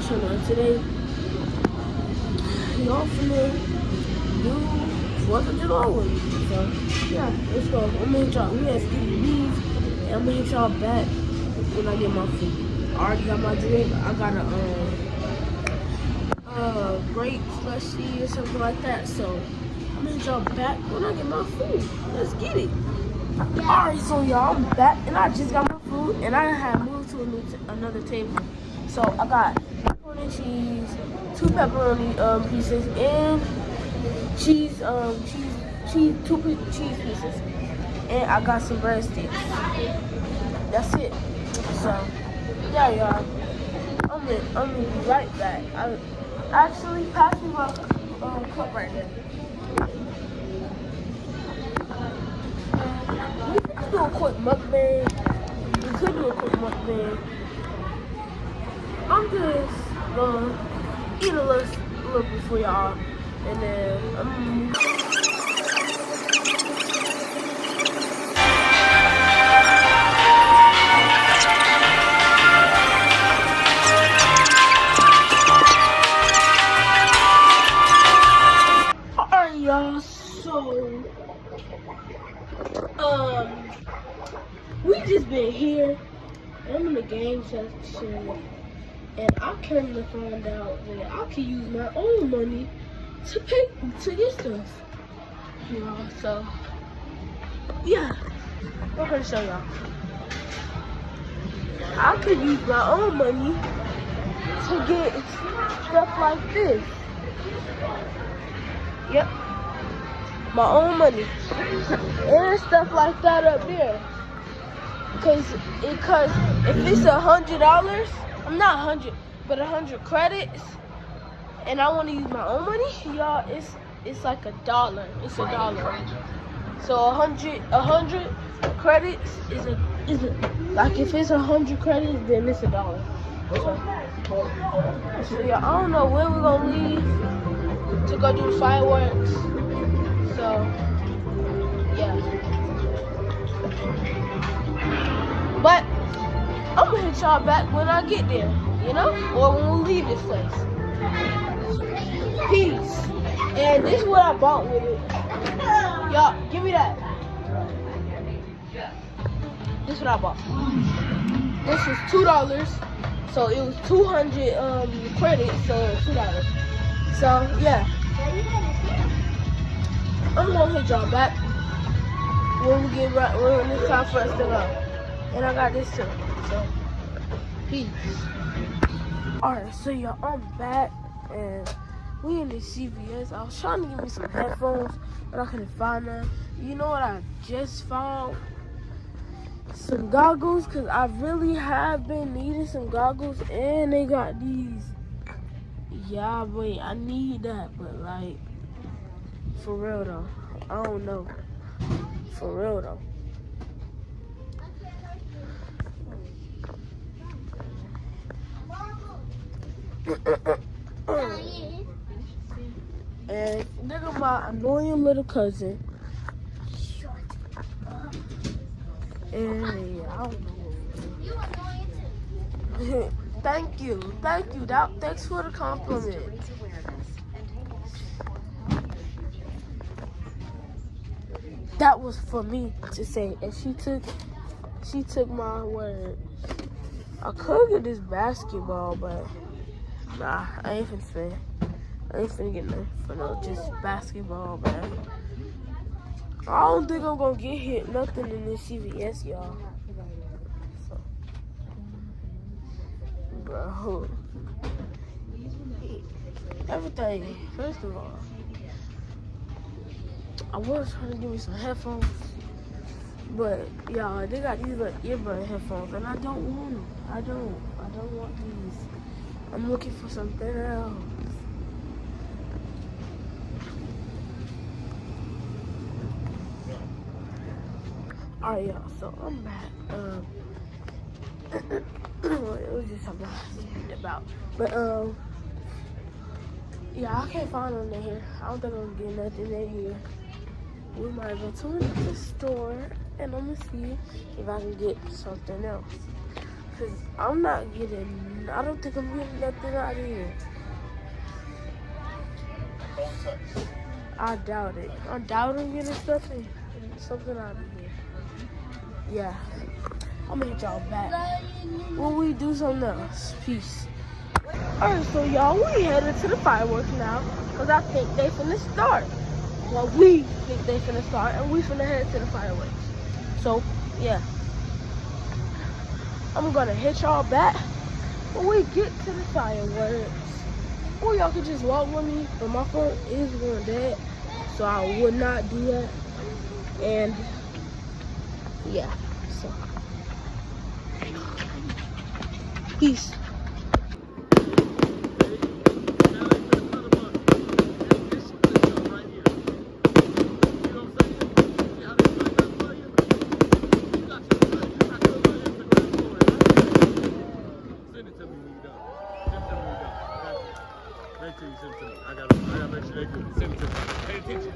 chilling today. Y'all finna do 4th of July with me. So, yeah, let's go. I'm gonna hit y'all. We had Stevie B's, and I'm gonna hit y'all back when I get my food. I already got my drink. I got a grape slushy or something like that. So, I'm gonna hit y'all back when I get my food. Let's get it. Alright, so y'all, I'm back, and I just got my food, and I had moved to another table. So I got macaroni and cheese, 2 pepperoni pieces, and cheese, two cheese pieces, and I got some breadsticks. That's it. So yeah, y'all, I'm gonna be right back. I actually passed me my cup right there. We could do a quick mukbang. I'm just gonna eat a little bit for y'all, and then alright, y'all. So we just been here. I'm in the game section, and I came to find out that I can use my own money to pay to get stuff. You know, so yeah, I'm gonna show y'all. I could use my own money to get stuff like this. Yep, my own money, and stuff like that up there. Cause if it's $100, I'm not 100, but 100 credits, and I want to use my own money, y'all, it's like $1. It's $1. So 100 credits is a like if it's 100 credits, then it's $1. So yeah, I don't know when we're gonna leave to go do fireworks. So yeah. But I'm gonna hit y'all back when I get there, you know? Or when we leave this place. Peace. And this is what I bought with it. Y'all, give me that. This is what I bought. This is $2. So it was 200 credits, so $2. So yeah. I'm gonna hit y'all back when it's time for us to go. And I got this too, so peace. Alright, so y'all, I'm back, and we in the CVS. I was trying to get me some headphones, but I couldn't find them. You know what I just found? Some goggles, because I really have been needing some goggles, and they got these. Yeah, wait, I need that, but like, for real though, I don't know. For real though. And nigga, my annoying little cousin. And I don't know. Thank you. Thanks for the compliment. That was for me to say, and she took my word. I could get this basketball, but nah, I ain't finna get nothing for no just basketball, man. I don't think I'm gonna get hit nothing in this CVS, y'all. So, bro, everything. First of all, I was trying to give me some headphones, but y'all, they got these little earbud headphones, and I don't want them. I don't want these. I'm looking for something else. Alright, y'all, so I'm back. It was just something I was thinking about. But, yeah, I can't find them in here. I don't think I'm gonna get nothing in here. We might go to another store, and I'm gonna see if I can get something else. Because I'm not getting, I don't think I'm getting nothing out of here. I doubt it. I doubt I'm getting something out of here. Yeah. I'm gonna hit y'all back when we do something else. Peace. Alright, so y'all, we headed to the fireworks now. Because I think they finna start. Well, we think they finna start. And we finna head to the fireworks. So, yeah. I'm gonna hit y'all back when we get to the fireworks. Or y'all could just walk with me, but my phone is going dead, so I would not do that. And yeah, so peace. I gotta make sure they good. Send it to me. Pay attention.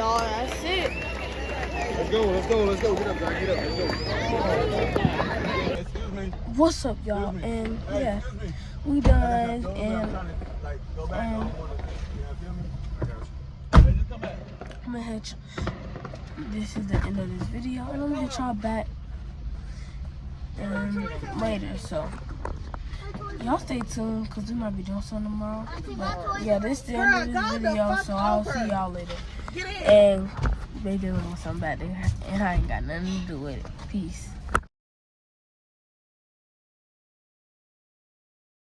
y'all. That's it. Let's go. Get up, John. Get up. Let's go. Excuse me. What's up, y'all? And yeah, we done. And I'm gonna hit you. This is the end of this video, and I'm gonna hit y'all back later. So y'all stay tuned, cause we might be doing something tomorrow. But yeah, this is the end of this video, so I'll see y'all later. And they doing something back there, and I ain't got nothing to do with it. Peace.